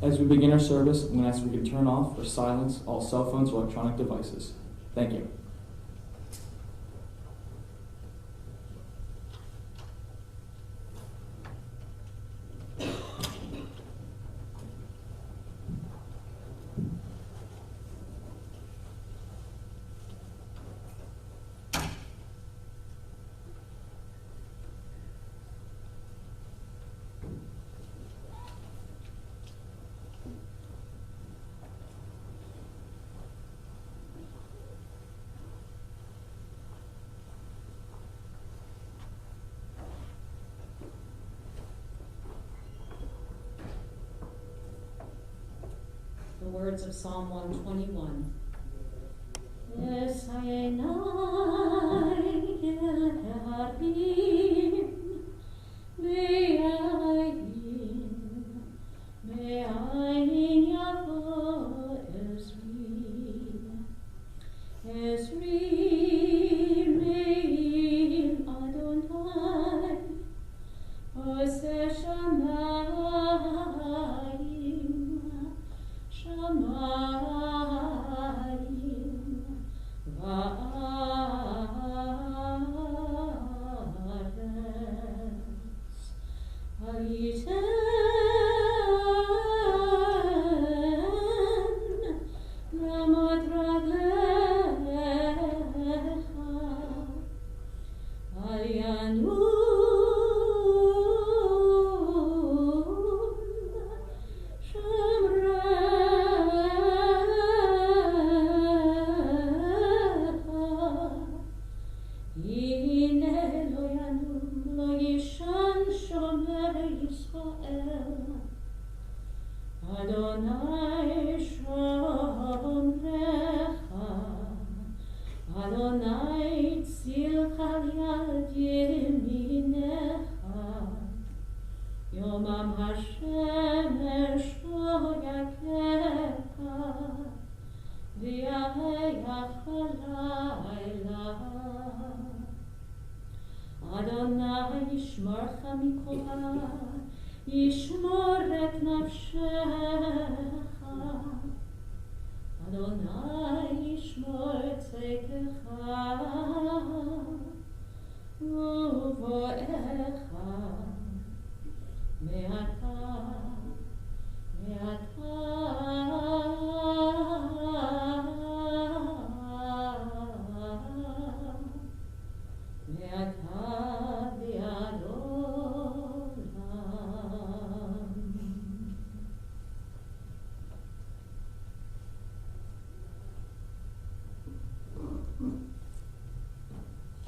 As we begin our service, I'm going to ask if we can turn off or silence all cell phones or electronic devices. Thank you. The words of Psalm 121.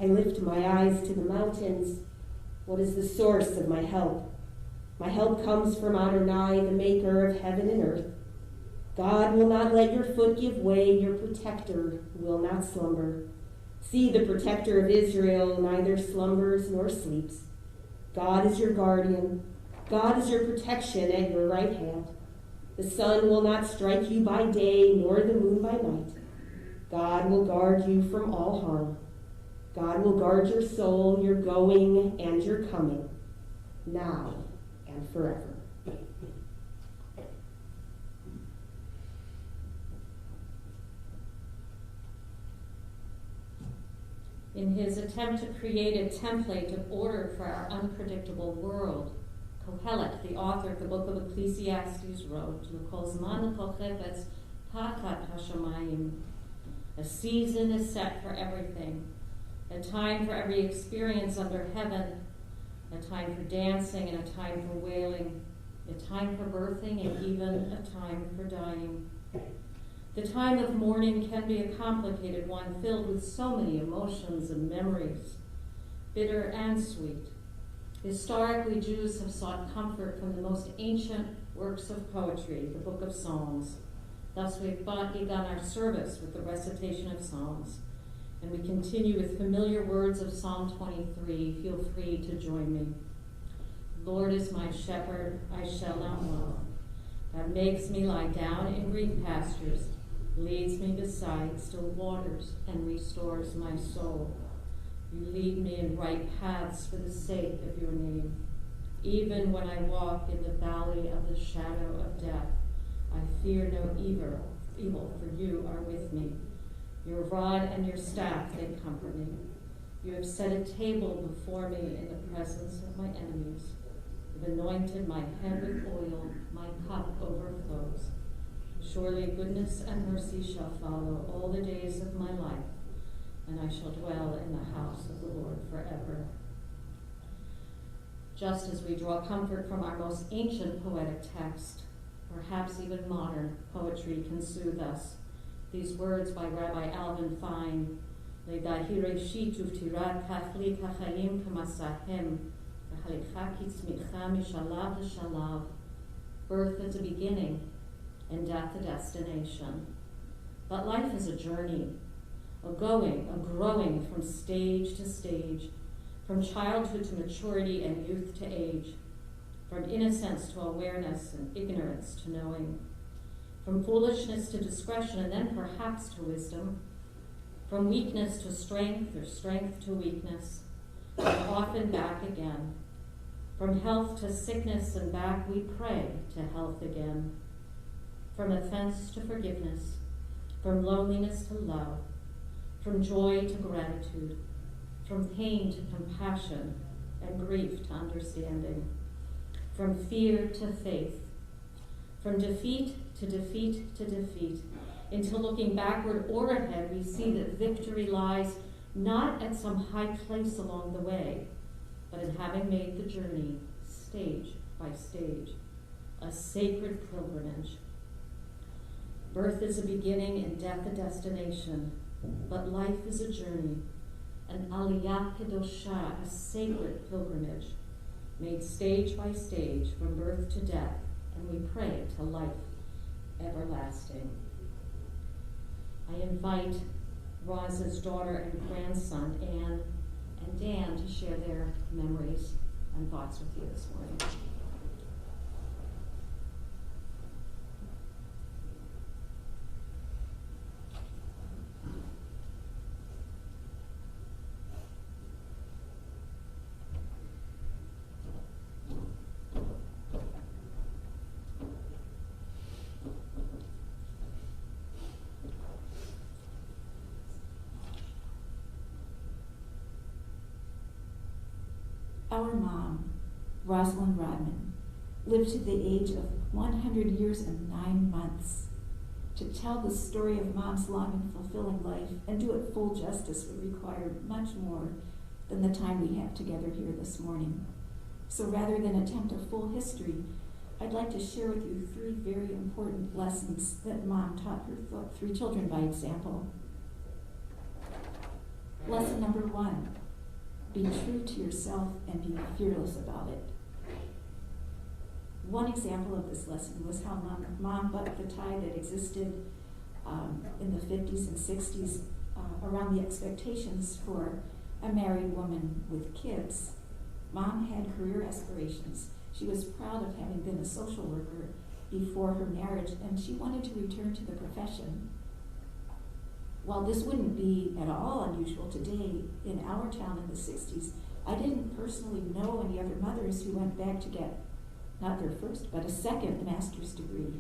I lift my eyes to the mountains. What is the source of my help? My help comes from Adonai, the maker of heaven and earth. God will not let your foot give way. Your protector will not slumber. See, the protector of Israel neither slumbers nor sleeps. God is your guardian. God is your protection at your right hand. The sun will not strike you by day, nor the moon by night. God will guard you from all harm. God will guard your soul, your going and your coming, now and forever. In his attempt to create a template of order for our unpredictable world, Kohelet, the author of the book of Ecclesiastes, wrote, "L'kol zman l'kol chefetz tachat hashamayim." A season is set for everything, a time for every experience under heaven, a time for dancing and a time for wailing, a time for birthing and even a time for dying. The time of mourning can be a complicated one, filled with so many emotions and memories, bitter and sweet. Historically, Jews have sought comfort from the most ancient works of poetry, the Book of Psalms. Thus, we've begun our service with the recitation of Psalms, and we continue with familiar words of Psalm 23. Feel free to join me. Lord is my shepherd, I shall not want. God makes me lie down in green pastures, leads me beside still waters, and restores my soul. You lead me in right paths for the sake of your name. Even when I walk in the valley of the shadow of death, I fear no evil, for you are with me. Your rod and your staff, they comfort me. You have set a table before me in the presence of my enemies. You've anointed my head with oil, my cup overflows. Surely goodness and mercy shall follow all the days of my life, and I shall dwell in the house of the Lord forever. Just as we draw comfort from our most ancient poetic text, perhaps even modern poetry can soothe us. These words by Rabbi Alvin Fine, "Ledahi reshit uvtirat tachlit hachayim kamasahem, v'halikha kitzmitcha mishalav l'shalav." Birth is a beginning, and death a destination. But life is a journey, a growing from stage to stage, from childhood to maturity and youth to age, from innocence to awareness and ignorance to knowing, from foolishness to discretion and then perhaps to wisdom, from weakness to strength or strength to weakness, and often back again. From health to sickness and back we pray to health again. From offense to forgiveness, from loneliness to love, from joy to gratitude, from pain to compassion and grief to understanding, from fear to faith, from defeat to defeat to defeat, until looking backward or ahead, we see that victory lies not at some high place along the way, but in having made the journey stage by stage, a sacred pilgrimage. Birth is a beginning and death a destination, but life is a journey, an aliyah kedoshah, a sacred pilgrimage, made stage by stage from birth to death, and we pray to life everlasting. I invite Roz's daughter and grandson, Anne and Dan, to share their memories and thoughts with you this morning. Our mom, Rosalind Rodman, lived to the age of 100 years and 9 months. To tell the story of Mom's long and fulfilling life and do it full justice would require much more than the time we have together here this morning. So rather than attempt a full history, I'd like to share with you 3 very important lessons that Mom taught her 3 children by example. Lesson number 1, be true to yourself and be fearless about it. One example of this lesson was how Mom bucked the tie that existed in the 50s and 60s around the expectations for a married woman with kids. Mom had career aspirations. She was proud of having been a social worker before her marriage, and she wanted to return to the profession. While this wouldn't be at all unusual today in our town in the 60s, I didn't personally know any other mothers who went back to get not their first, but a second master's degree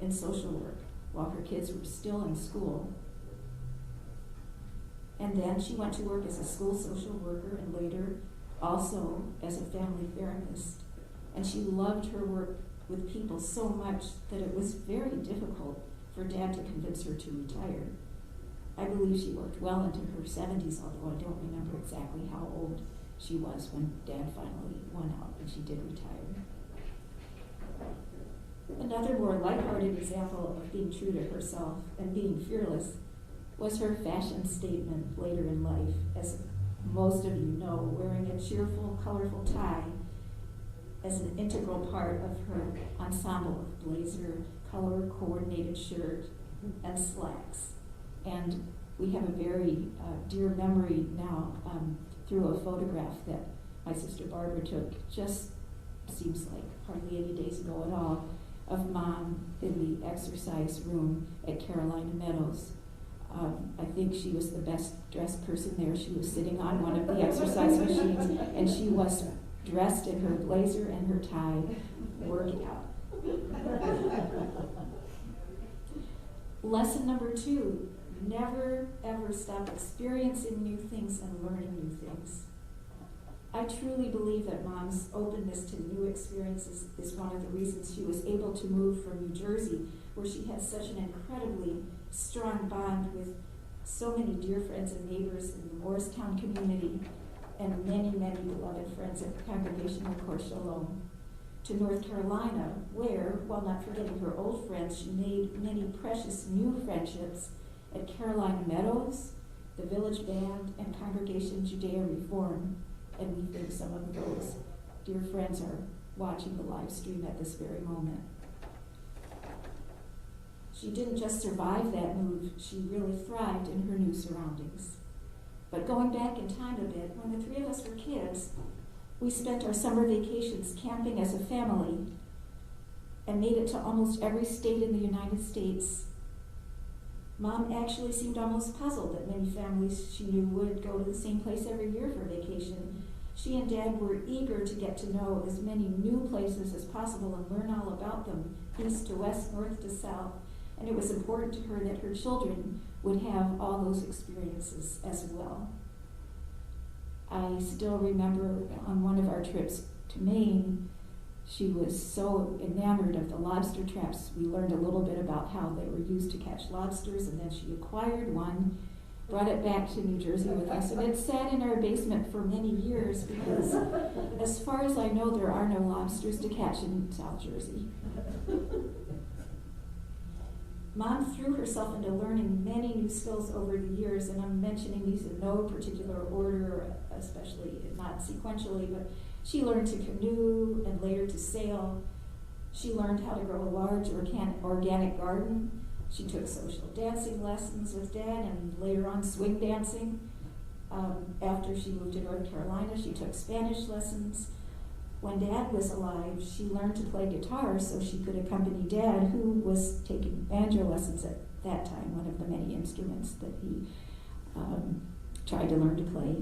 in social work while her kids were still in school. And then she went to work as a school social worker and later also as a family therapist. And she loved her work with people so much that it was very difficult for Dad to convince her to retire. I believe she worked well into her 70s, although I don't remember exactly how old she was when Dad finally went out and she did retire. Another more lighthearted example of being true to herself and being fearless was her fashion statement later in life. As most of you know, wearing a cheerful, colorful tie as an integral part of her ensemble of blazer, color-coordinated shirt, and slacks. And we have a very dear memory now through a photograph that my sister Barbara took, just seems like hardly any days ago at all, of Mom in the exercise room at Carolina Meadows. I think she was the best dressed person there. She was sitting on one of the exercise machines, and she was dressed in her blazer and her tie, working out. Lesson number 2, never ever stop experiencing new things and learning new things. I truly believe that Mom's openness to new experiences is one of the reasons she was able to move from New Jersey, where she had such an incredibly strong bond with so many dear friends and neighbors in the Morristown community and many, many beloved friends at the Congregational Court Shalom, to North Carolina, where, while not forgetting her old friends, she made many precious new friendships at Carolina Meadows, the Village Band, and Congregation Judea Reform. And we think some of those dear friends are watching the live stream at this very moment. She didn't just survive that move, she really thrived in her new surroundings. But going back in time a bit, when the 3 of us were kids, we spent our summer vacations camping as a family and made it to almost every state in the United States. Mom actually seemed almost puzzled that many families she knew would go to the same place every year for vacation. She and Dad were eager to get to know as many new places as possible and learn all about them, east to west, north to south. And it was important to her that her children would have all those experiences as well. I still remember on one of our trips to Maine, she was so enamored of the lobster traps. We learned a little bit about how they were used to catch lobsters, and then she acquired one, brought it back to New Jersey with us, and it sat in our basement for many years because, as far as I know, there are no lobsters to catch in South Jersey. Mom threw herself into learning many new skills over the years, and I'm mentioning these in no particular order, especially not sequentially, but she learned to canoe and later to sail. She learned how to grow a large organic garden. She took social dancing lessons with Dad and later on swing dancing. After she moved to North Carolina, she took Spanish lessons. When Dad was alive, she learned to play guitar so she could accompany Dad, who was taking banjo lessons at that time, one of the many instruments that he tried to learn to play.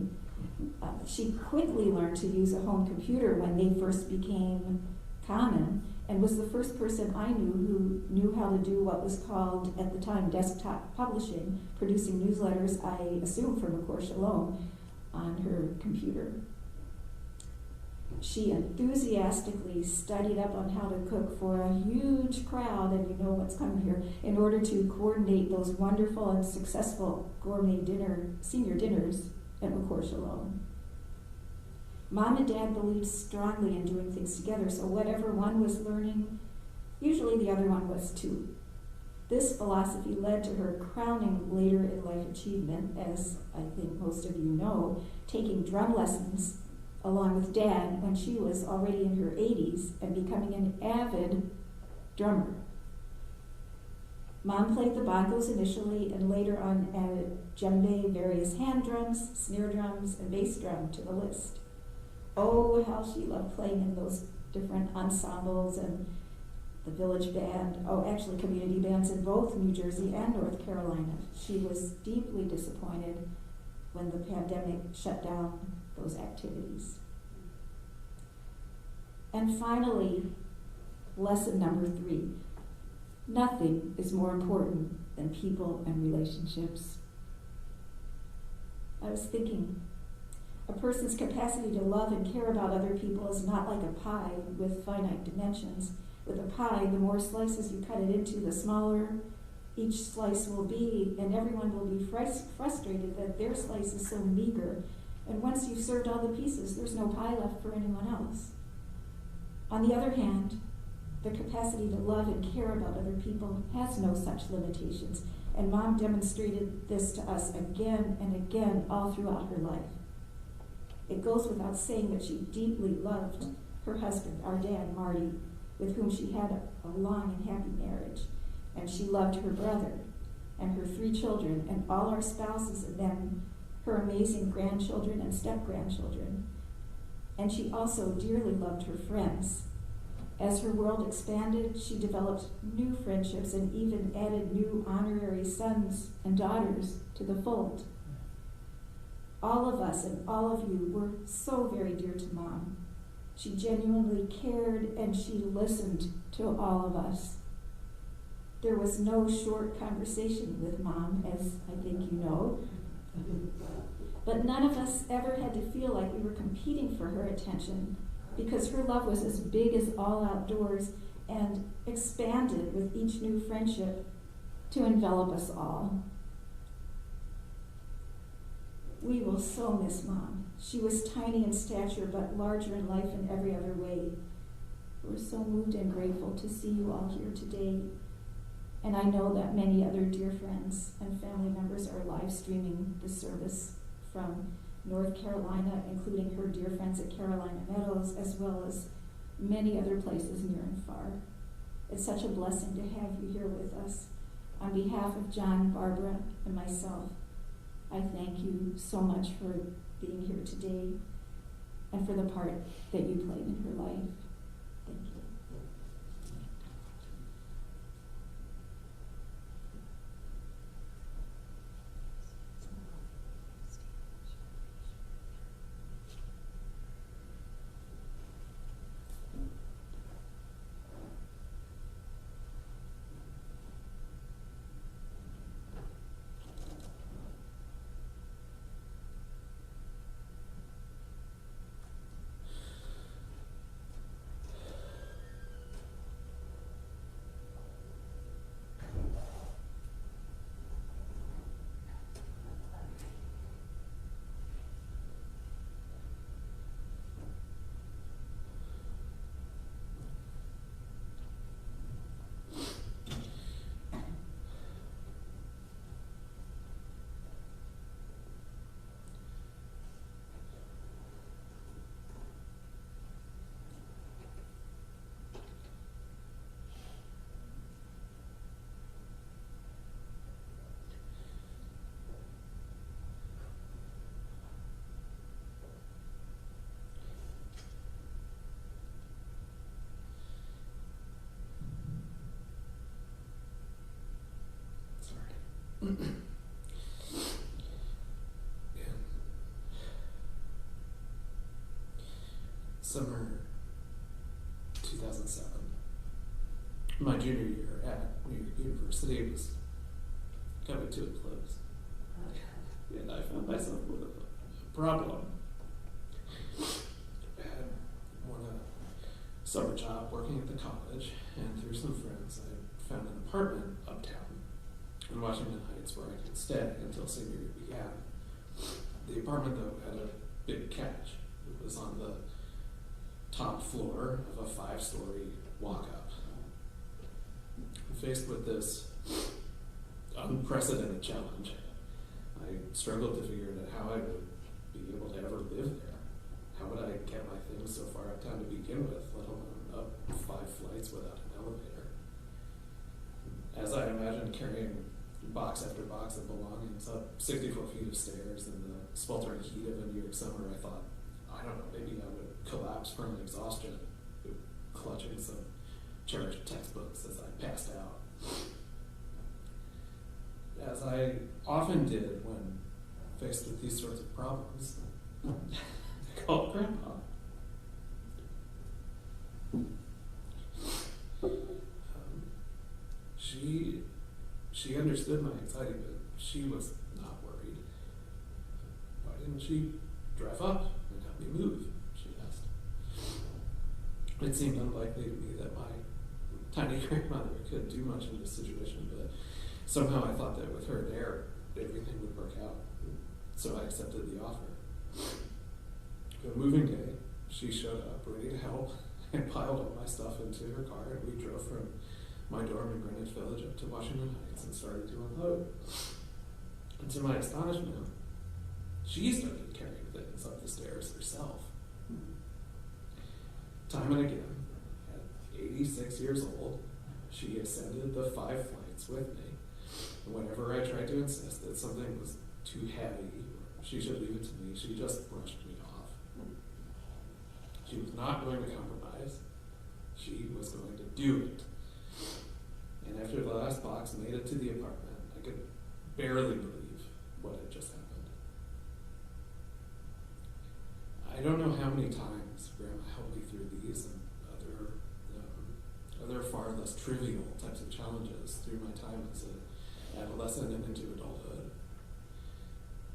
She quickly learned to use a home computer when they first became common, and was the first person I knew who knew how to do what was called, at the time, desktop publishing, producing newsletters, I assume from Court Shalom, on her computer. She enthusiastically studied up on how to cook for a huge crowd, and you know what's coming here, in order to coordinate those wonderful and successful gourmet senior dinners at McCourt Shalom. Mom and Dad believed strongly in doing things together, so whatever one was learning, usually the other one was too. This philosophy led to her crowning later in life achievement, as I think most of you know, taking drum lessons along with Dad when she was already in her 80s and becoming an avid drummer. Mom played the bongos initially and later on added djembe, various hand drums, snare drums, and bass drum to the list. Oh, how she loved playing in those different ensembles and the village band, actually community bands in both New Jersey and North Carolina. She was deeply disappointed when the pandemic shut down those activities. And finally, lesson number 3. Nothing is more important than people and relationships. I was thinking, a person's capacity to love and care about other people is not like a pie with finite dimensions. With a pie, the more slices you cut it into, the smaller each slice will be, and everyone will be frustrated that their slice is so meager. And once you've served all the pieces, there's no pie left for anyone else. On the other hand, the capacity to love and care about other people has no such limitations, and Mom demonstrated this to us again and again all throughout her life. It goes without saying that she deeply loved her husband, our dad, Marty, with whom she had a long and happy marriage, and she loved her brother and her 3 children and all our spouses and then her amazing grandchildren and step-grandchildren. And she also dearly loved her friends. As her world expanded, she developed new friendships and even added new honorary sons and daughters to the fold. All of us and all of you were so very dear to Mom. She genuinely cared and she listened to all of us. There was no short conversation with Mom, as I think you know. But none of us ever had to feel like we were competing for her attention, because her love was as big as all outdoors and expanded with each new friendship to envelop us all. We will so miss Mom. She was tiny in stature, but larger in life in every other way. We're so moved and grateful to see you all here today. And I know that many other dear friends and family members are live streaming the service from North Carolina, including her dear friends at Carolina Meadows, as well as many other places near and far. It's such a blessing to have you here with us. On behalf of John, Barbara, and myself, I thank you so much for being here today and for the part that you played in her life. Thank you. Summer 2007, my junior year at New York University was coming to a close, and I found myself with a problem. I had won a summer job working at the college, and through some friends, I found an apartment uptown in Washington Heights where I could stay until senior year began. The apartment, though, had a big catch. It was on the top floor of a 5-story walk-up. Faced with this unprecedented challenge. I struggled to figure out how I would be able to ever live there. How would I get my things so far uptown to begin with, let alone up 5 flights without an elevator? As I imagined carrying box after box of belongings up 64 feet of stairs in the sweltering heat of a New York summer, I thought, I don't know, maybe I would collapse from exhaustion, clutching some cherished textbooks as I passed out. As I often did when faced with these sorts of problems, I called Grandpa. She understood my anxiety, but she was not worried. Why didn't she drive up and help me move? She asked. It seemed unlikely to me that my tiny grandmother could do much in this situation, but somehow I thought that with her there, everything would work out. So I accepted the offer. On moving day, she showed up ready to help and piled all my stuff into her car, and we drove from my dorm in Greenwich Village up to Washington Heights and started to unload. And to my astonishment, she started carrying things up the stairs herself. Time and again, at 86 years old, she ascended the 5 flights with me. And whenever I tried to insist that something was too heavy, or she should leave it to me, she just brushed me off. She was not going to compromise. She was going to do it. And after the last box made it to the apartment, I could barely believe what had just happened. I don't know how many times Grandma helped me through these and other far less trivial types of challenges through my time as an adolescent and into adulthood.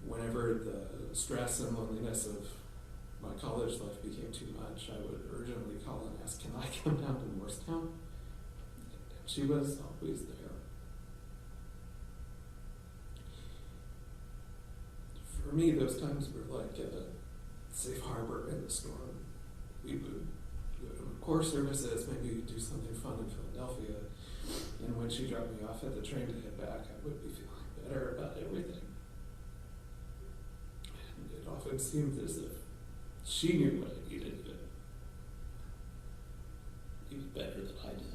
Whenever the stress and loneliness of my college life became too much, I would urgently call and ask, can I come down to Morristown? She was always there. For me, those times were like a safe harbor in the storm. We would go to core services, maybe do something fun in Philadelphia, and when she dropped me off at the train to head back, I would be feeling better about everything. And it often seemed as if she knew what I needed even better than I did.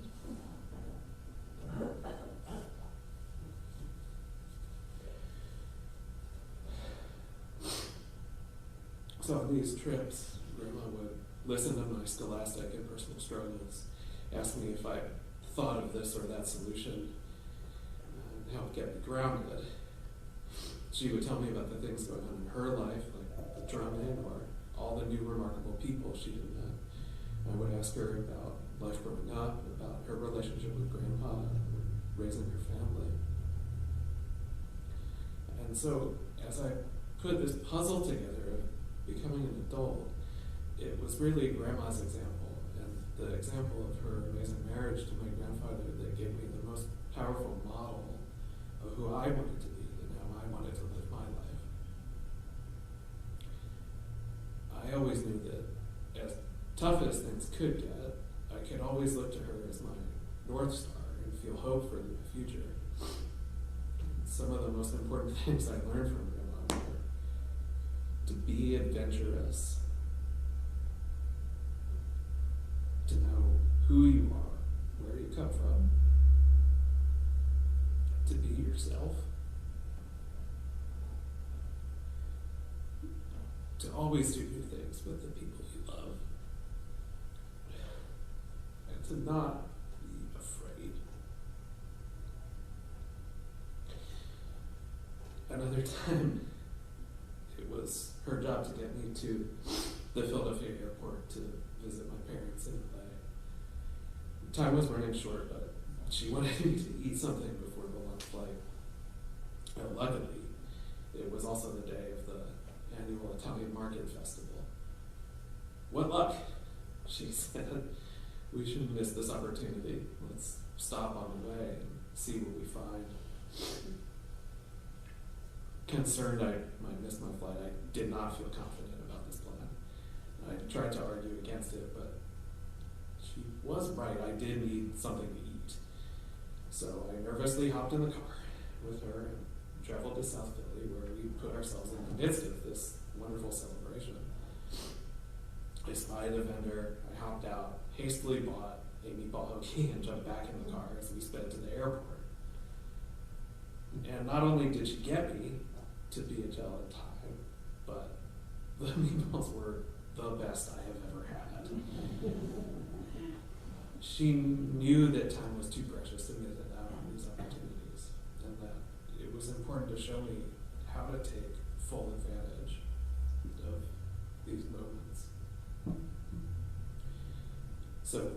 So on these trips, Grandma would listen to my scholastic and personal struggles, ask me if I thought of this or that solution, and help get me grounded. She would tell me about the things going on in her life, like the drumming or all the new remarkable people she had met. I would ask her about life growing up, about her relationship with Grandpa, raising her family. And so, as I put this puzzle together of becoming an adult, it was really Grandma's example and the example of her amazing marriage to my grandfather that gave me the most powerful model of who I wanted to be and how I wanted to live my life. I always knew that as tough as things could get, I could always look to her as my North Star and feel hope for the future. Some of the most important things I learned from Grandma were to be adventurous, to know who you are, where you come from, to be yourself, to always do new things with the people you love, and to not be afraid. Another time, it was her job to get me to the Philadelphia airport to visit my parents in LA. Time was running short, but she wanted me to eat something before the long flight. And luckily, it was also the day of the annual Italian Market Festival. What luck, she said. We shouldn't miss this opportunity. Let's stop on the way and see what we find. Concerned I might miss my flight, I did not feel confident about this plan. I tried to argue against it, but she was right. I did need something to eat. So I nervously hopped in the car with her and traveled to South Philly, where we put ourselves in the midst of this wonderful celebration. I spied a vendor, I hopped out, hastily bought a meatball hoagie and jumped back in the car as we sped to the airport. And not only did she get me to be a gel in time, but the meatballs were the best I have ever had. She knew that time was too precious to miss out on these opportunities, and that it was important to show me how to take full advantage of these moments. So,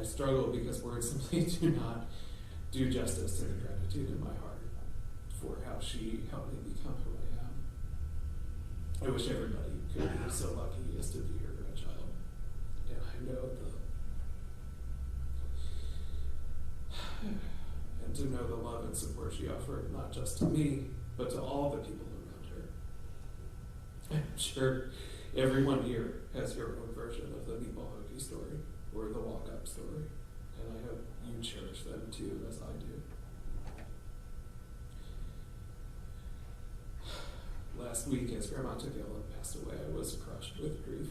I struggle because words simply do not do justice to the gratitude in my heart for how she helped me become who I am. I wish everybody could be so lucky as to be her grandchild. And I know and to know the love and support she offered, not just to me, but to all the people around her. I'm sure everyone here has your own version of the meatball hoagie story or the walk-up story, and I hope you cherish them too, as I do. Last week, as Grandma Tagilla passed away, I was crushed with grief.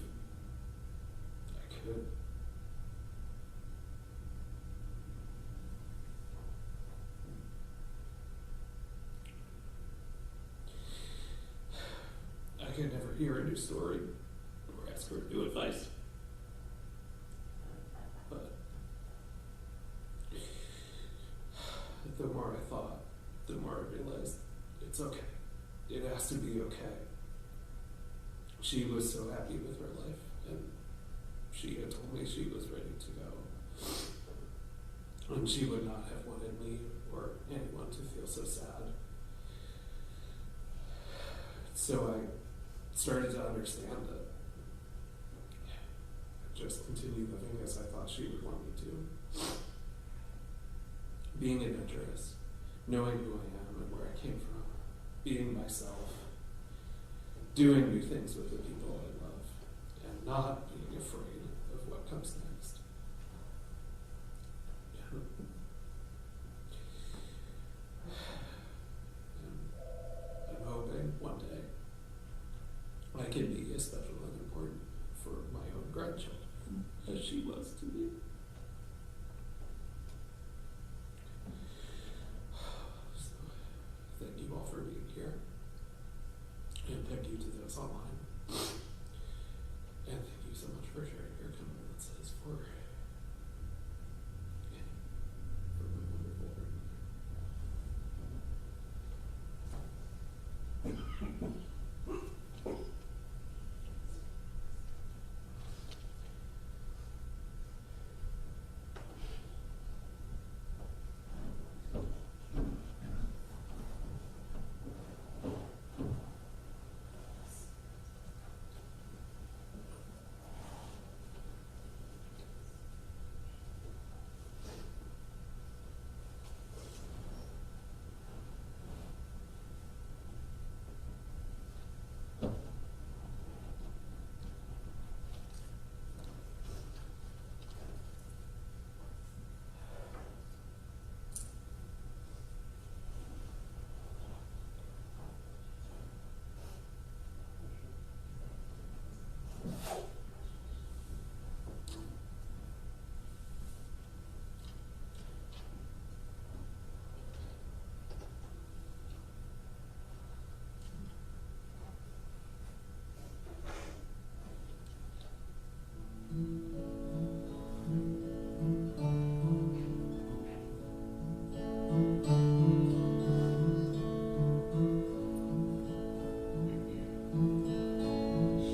I could never hear a new story or ask for new advice. But the more I thought, the more I realized it's okay. It has to be okay. She was so happy with her life, and she had told me she was ready to go. And she would not have wanted me or anyone to feel so sad. So I started to understand that just continue living as I thought she would want me to. Being adventurous, knowing who I am and where I came from, being myself, doing new things with the people I love, and not being afraid of what comes next. Yeah. And I'm hoping one day I can be as special and important for my own grandchildren as she was to me. So, thank you all for being here. And thank you to those online. And thank you so much for sharing your condolences for my wonderful grandmother.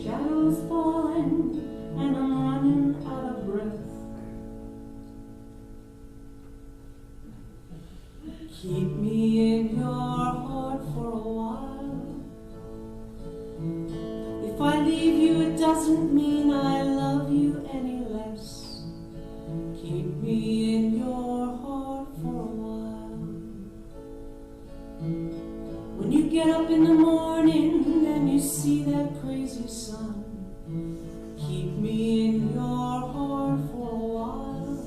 Shadows falling and I'm running out of breath. Keep me in your heart for a while. If I leave you, it doesn't mean I love you any less. Keep me in your heart for a while. When you get up in the morning and you see that crazy sun, keep me in your heart for a while.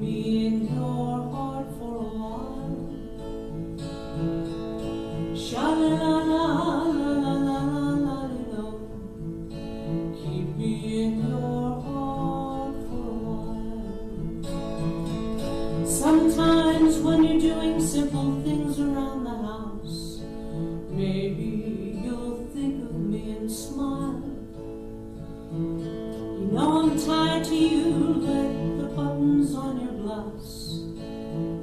me in your heart for a while. Sha-la-la-la-la-la-la-la-la-la. Keep me in your heart for a while. Sometimes when you're doing simple things around the house, maybe you'll think of me and smile. You know I'm tied to you like the buttons on your blouse.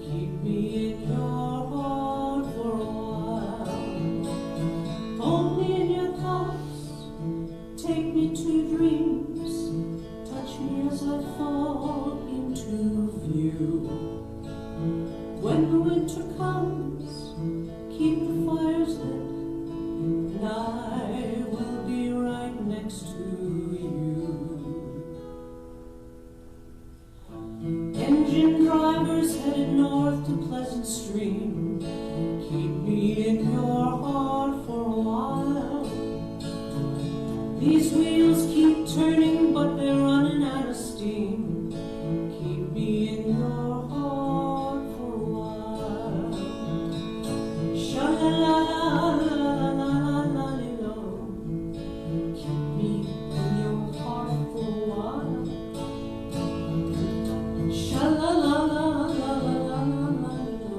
Keep me in your heart for a while. Hold me in your thoughts, take me to dreams, touch me as I fall into view. When the winter comes, keep the fires lit, and I will be right next to you. Engine drivers headed north to Pleasant Stream, keep me in your heart for a while. These wheels keep turning, but they're running out of steam. Keep me in your heart for a while. Sha-la-la-la-la-la-la-la-la. Keep me in your heart for a while. Sha-la-la-la-la-la-la-la-la.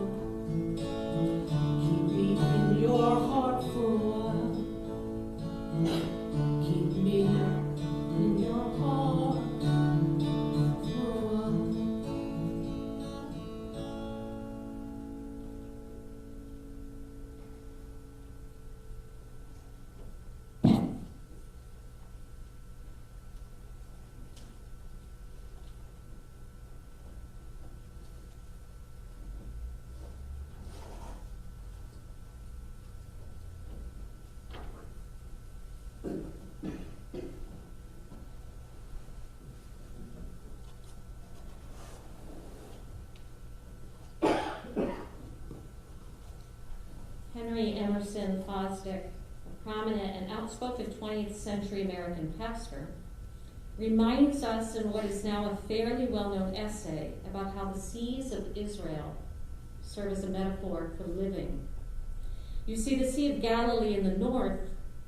Keep me in your heart for a while. Keep me in your heart for a while. Henry Emerson Fosdick, a prominent and outspoken 20th century American pastor, reminds us in what is now a fairly well-known essay about how the seas of Israel serve as a metaphor for living. You see, the Sea of Galilee in the north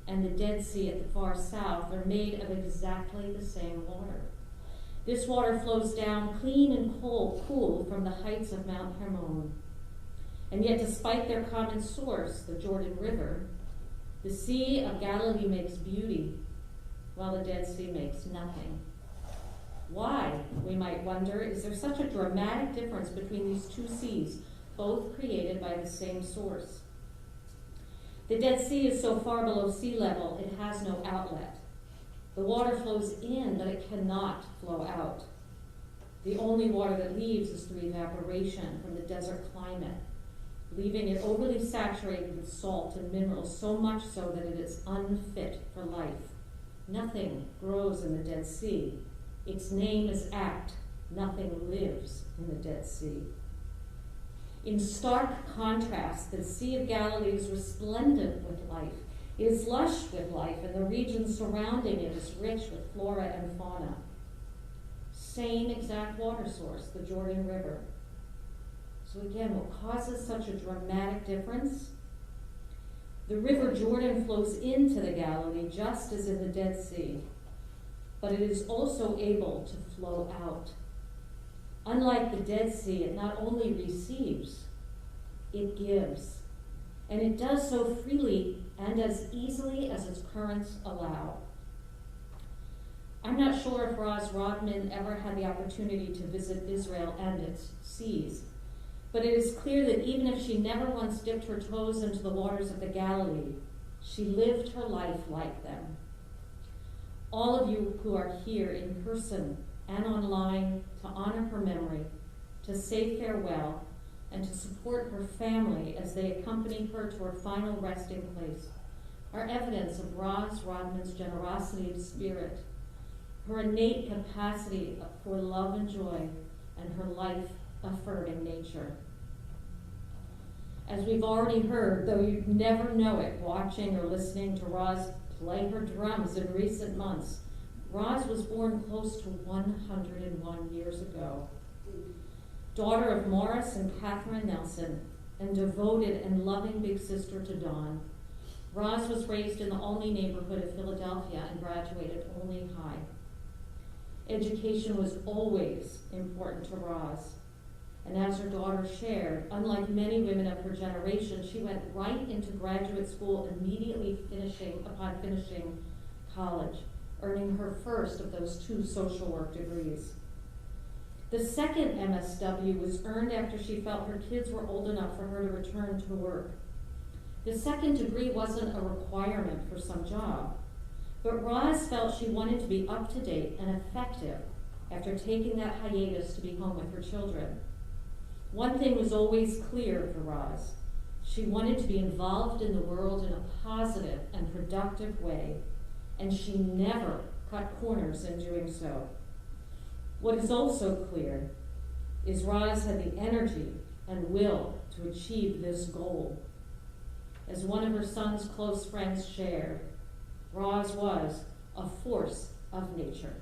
and the Dead Sea at the far south are made of exactly the same water. This water flows down clean and cool from the heights of Mount Hermon. And yet, despite their common source, the Jordan River, the Sea of Galilee makes beauty, while the Dead Sea makes nothing. Why, we might wonder, is there such a dramatic difference between these two seas, both created by the same source? The Dead Sea is so far below sea level, it has no outlet. The water flows in, but it cannot flow out. The only water that leaves is through evaporation from the desert climate, leaving it overly saturated with salt and minerals, so much so that it is unfit for life. Nothing grows in the Dead Sea. Its name is apt. Nothing lives in the Dead Sea. In stark contrast, the Sea of Galilee is resplendent with life. It is lush with life, and the region surrounding it is rich with flora and fauna. Same exact water source, the Jordan River. So again, what causes such a dramatic difference? The River Jordan flows into the Galilee just as in the Dead Sea, but it is also able to flow out. Unlike the Dead Sea, it not only receives, it gives. And it does so freely and as easily as its currents allow. I'm not sure if Rosalind Rodman ever had the opportunity to visit Israel and its seas, but it is clear that even if she never once dipped her toes into the waters of the Galilee, she lived her life like them. All of you who are here in person and online to honor her memory, to say farewell, and to support her family as they accompany her to her final resting place are evidence of Rosalind Rodman's generosity of spirit, her innate capacity for love and joy, and her life-affirming nature. As we've already heard, though you'd never know it watching or listening to Roz play her drums in recent months, Roz was born close to 101 years ago. daughter of Morris and Catherine Nelson, and devoted and loving big sister to Dawn. Roz was raised in the Olney neighborhood of Philadelphia and graduated Olney High. Education was always important to Roz, and as her daughter shared, unlike many women of her generation, she went right into graduate school immediately upon finishing college, earning her first of those 2 social work degrees. The second MSW was earned after she felt her kids were old enough for her to return to work. The second degree wasn't a requirement for some job, but Roz felt she wanted to be up to date and effective after taking that hiatus to be home with her children. One thing was always clear for Roz. She wanted to be involved in the world in a positive and productive way, and she never cut corners in doing so. What is also clear is Roz had the energy and will to achieve this goal. As one of her son's close friends shared, Roz was a force of nature.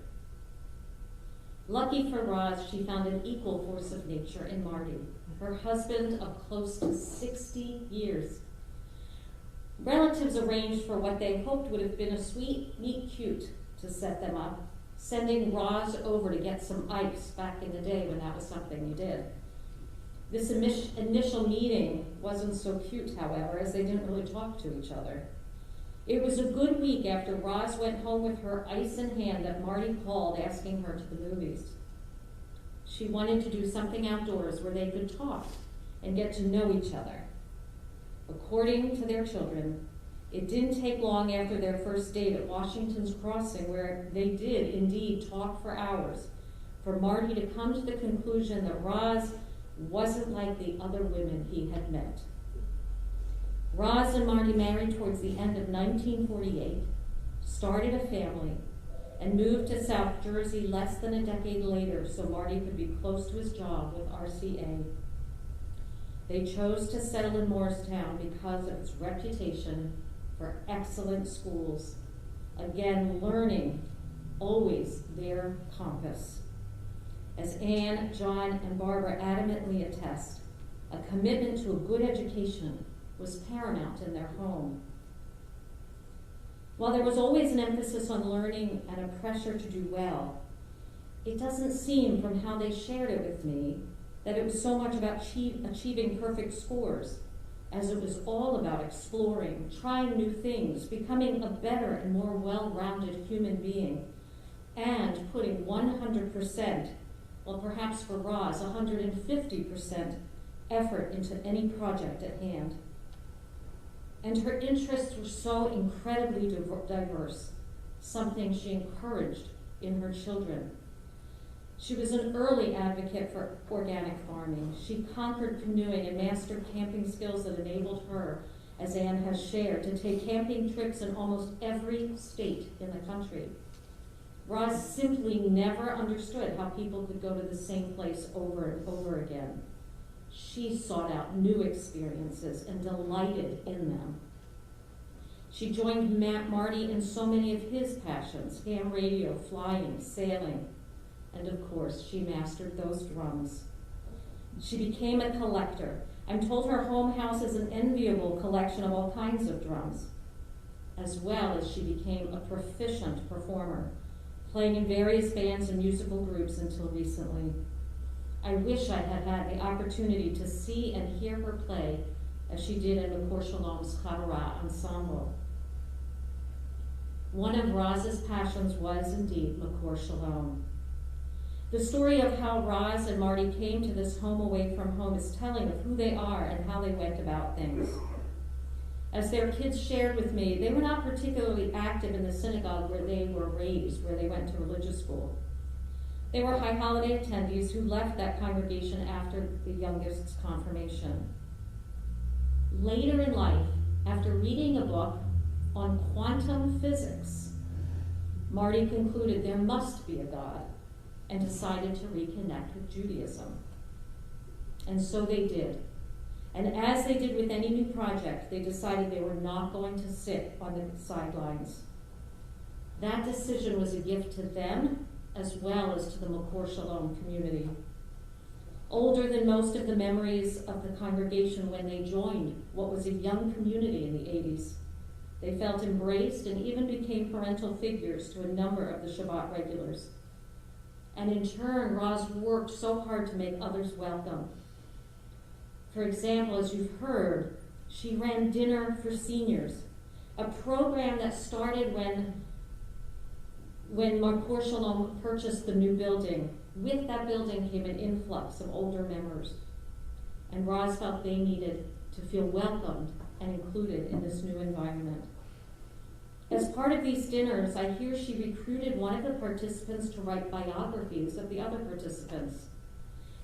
Lucky for Roz, she found an equal force of nature in Marty, her husband of close to 60 years. Relatives arranged for what they hoped would have been a sweet meet cute to set them up, sending Roz over to get some ice back in the day when that was something you did. This initial meeting wasn't so cute, however, as they didn't really talk to each other. It was a good week after Roz went home with her ice in hand that Marty called asking her to the movies. She wanted to do something outdoors where they could talk and get to know each other. According to their children, it didn't take long after their first date at Washington's Crossing, where they did indeed talk for hours, for Marty to come to the conclusion that Roz wasn't like the other women he had met. Roz and Marty married towards the end of 1948, started a family, and moved to South Jersey less than a decade later so Marty could be close to his job with RCA. They chose to settle in Morristown because of its reputation for excellent schools. Again, learning, always their compass. As Anne, John, and Barbara adamantly attest, a commitment to a good education was paramount in their home. While there was always an emphasis on learning and a pressure to do well, it doesn't seem from how they shared it with me that it was so much about achieving perfect scores, as it was all about exploring, trying new things, becoming a better and more well-rounded human being, and putting 100%, well, perhaps for Roz, 150% effort into any project at hand. And her interests were so incredibly diverse, something she encouraged in her children. She was an early advocate for organic farming. She conquered canoeing and mastered camping skills that enabled her, as Anne has shared, to take camping trips in almost every state in the country. Roz simply never understood how people could go to the same place over and over again. She sought out new experiences and delighted in them. She joined Marty in so many of his passions: ham radio, flying, sailing, and of course, she mastered those drums. She became a collector. I'm told her home house is an enviable collection of all kinds of drums, as well as she became a proficient performer, playing in various bands and musical groups until recently. I wish I had had the opportunity to see and hear her play as she did in McCourt Shalom's Chara Ensemble. One of Roz's passions was indeed McCourt Shalom. The story of how Roz and Marty came to this home away from home is telling of who they are and how they went about things. As their kids shared with me, they were not particularly active in the synagogue where they were raised, where they went to religious school. They were high holiday attendees who left that congregation after the youngest's confirmation. Later in life, after reading a book on quantum physics, Marty concluded there must be a God and decided to reconnect with Judaism. And so they did. And as they did with any new project, they decided they were not going to sit on the sidelines. That decision was a gift to them as well as to the McCourt Shalom community. older than most of the memories of the congregation when they joined what was a young community in the 80s. They felt embraced and even became parental figures to a number of the Shabbat regulars. And in turn, Roz worked so hard to make others welcome. For example, as you've heard, she ran Dinner for Seniors, a program that started when Marcor Shalom purchased the new building. With that building came an influx of older members, and Roz felt they needed to feel welcomed and included in this new environment. As part of these dinners, I hear she recruited one of the participants to write biographies of the other participants.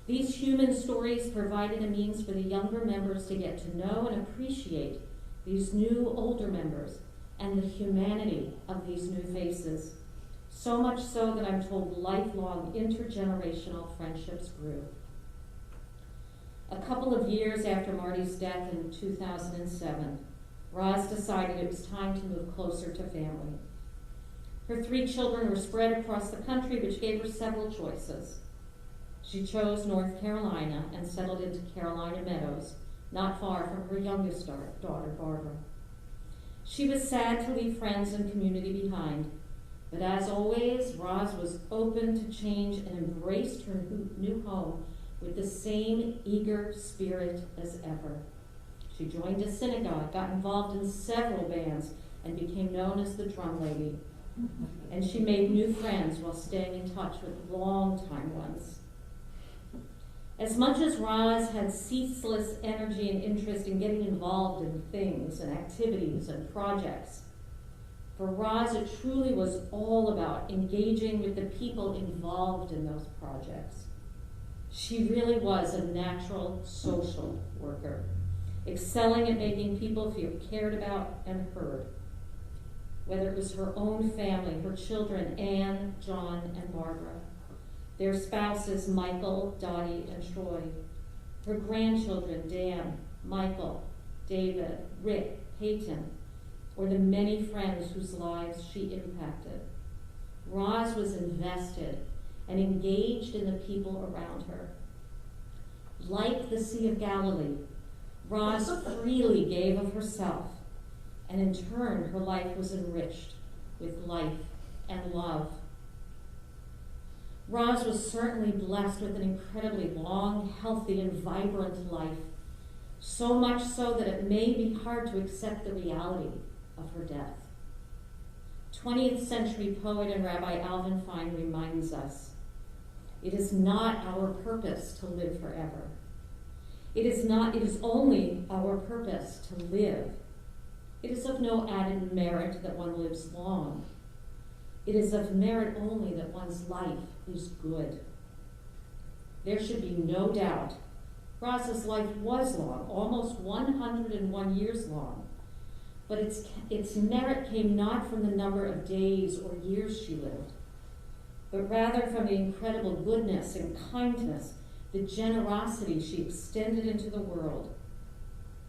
These human stories provided a means for the younger members to get to know and appreciate these new older members and the humanity of these new faces. So much so that I'm told lifelong intergenerational friendships grew. A couple of years after Marty's death in 2007, Roz decided it was time to move closer to family. Her 3 children were spread across the country, which gave her several choices. She chose North Carolina and settled into Carolina Meadows, not far from her youngest daughter, Barbara. She was sad to leave friends and community behind, but as always, Roz was open to change and embraced her new home with the same eager spirit as ever. She joined a synagogue, got involved in several bands, and became known as the drum lady. And she made new friends while staying in touch with longtime ones. As much as Roz had ceaseless energy and interest in getting involved in things and activities and projects, for Roz it truly was all about engaging with the people involved in those projects. She really was a natural social worker, excelling at making people feel cared about and heard. Whether it was her own family, her children, Anne, John, and Barbara, their spouses, Michael, Dottie, and Troy, her grandchildren, Dan, Michael, David, Rick, Peyton, or the many friends whose lives she impacted. Roz was invested and engaged in the people around her. Like the Sea of Galilee, Roz freely gave of herself, and in turn, her life was enriched with life and love. Roz was certainly blessed with an incredibly long, healthy, and vibrant life, so much so that it may be hard to accept the reality of her death. 20th century poet and Rabbi Alvin Fine reminds us, it is not our purpose to live forever. It is only our purpose to live. It is of no added merit that one lives long. It is of merit only that one's life is good. There should be no doubt Roz's life was long, almost 101 years long, but its merit came not from the number of days or years she lived, but rather from the incredible goodness and kindness, the generosity she extended into the world.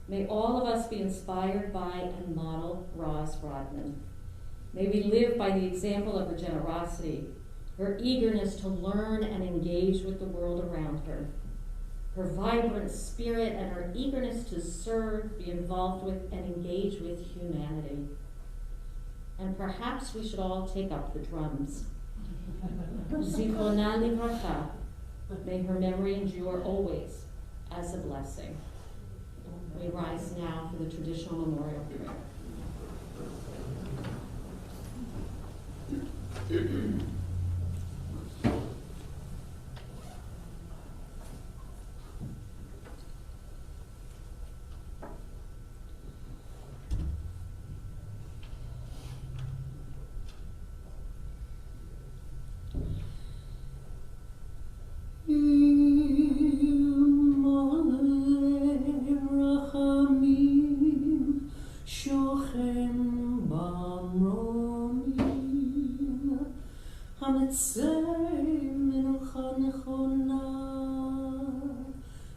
May all of us be inspired by and model Roz Rodman. May we live by the example of her generosity, her eagerness to learn and engage with the world around her, her vibrant spirit and her eagerness to serve, be involved with, and engage with humanity. And perhaps we should all take up the drums. Zichronah livracha. May her memory endure always as a blessing. We rise now for the traditional memorial prayer.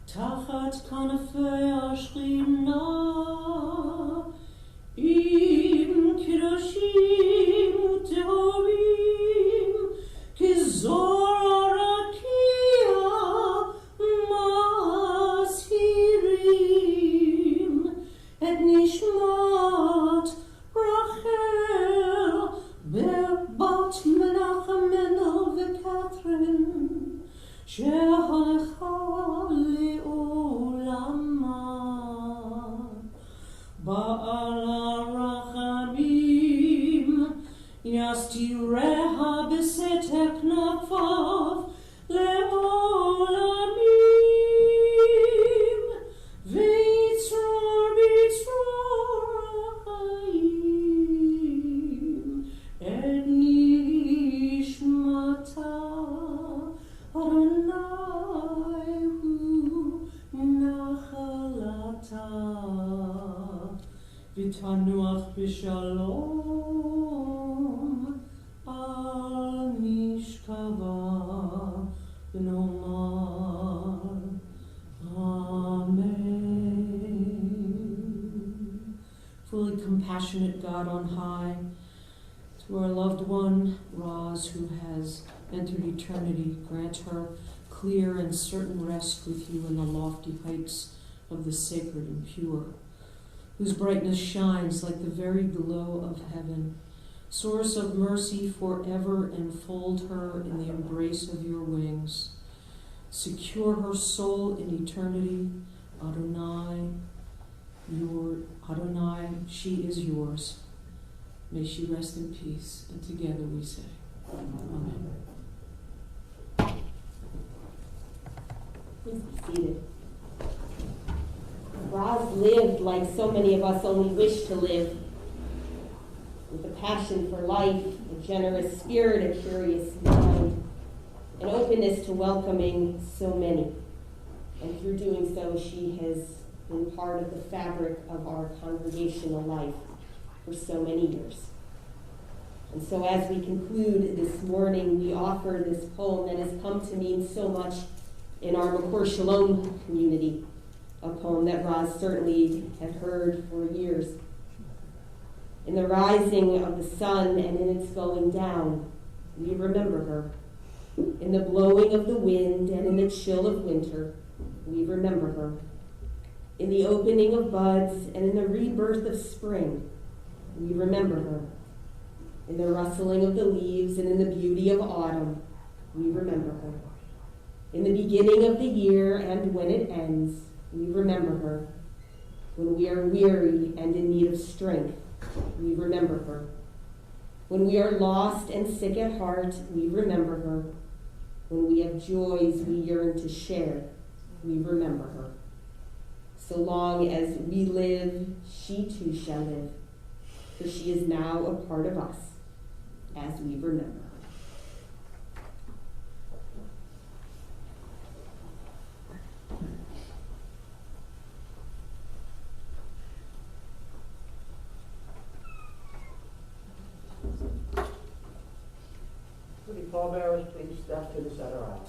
תחת כנפי השכינה, עם קדושים וטהורים, כזוהר הרקיע, tanuach b'shalom al mishkava v'nomar Amen. Fully compassionate God on high, to our loved one, Roz, who has entered eternity, grant her clear and certain rest with you in the lofty heights of the sacred and pure, whose brightness shines like the very glow of heaven. Source of mercy, forever enfold her in the embrace of your wings. Secure her soul in eternity. Adonai, she is yours. May she rest in peace. And together we say, Amen. Please be seated. Roz lived like so many of us only wish to live, with a passion for life, a generous spirit, a curious mind, an openness to welcoming so many. And through doing so, she has been part of the fabric of our congregational life for so many years. And so as we conclude this morning, we offer this poem that has come to mean so much in our McCourt Shalom community, a poem that Roz certainly had heard for years. In the rising of the sun and in its going down, we remember her. In the blowing of the wind and in the chill of winter, we remember her. In the opening of buds and in the rebirth of spring, we remember her. In the rustling of the leaves and in the beauty of autumn, we remember her. In the beginning of the year and when it ends, we remember her. When we are weary and in need of strength, we remember her. When we are lost and sick at heart, we remember her. When we have joys we yearn to share, we remember her. So long as we live, she too shall live, for she is now a part of us as we remember her. Would the pallbearers please step to the center aisle?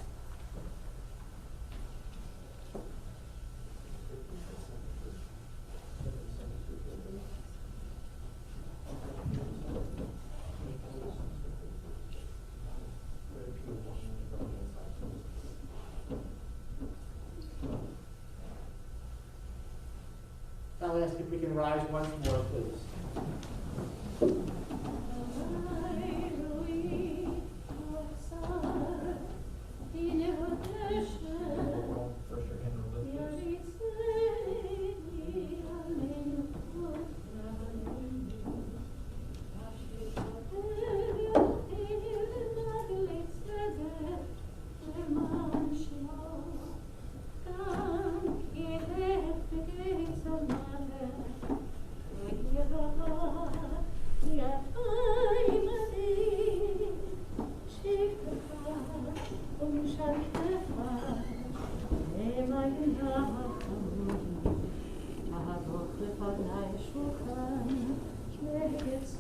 Now I ask if we can rise once more, please. It's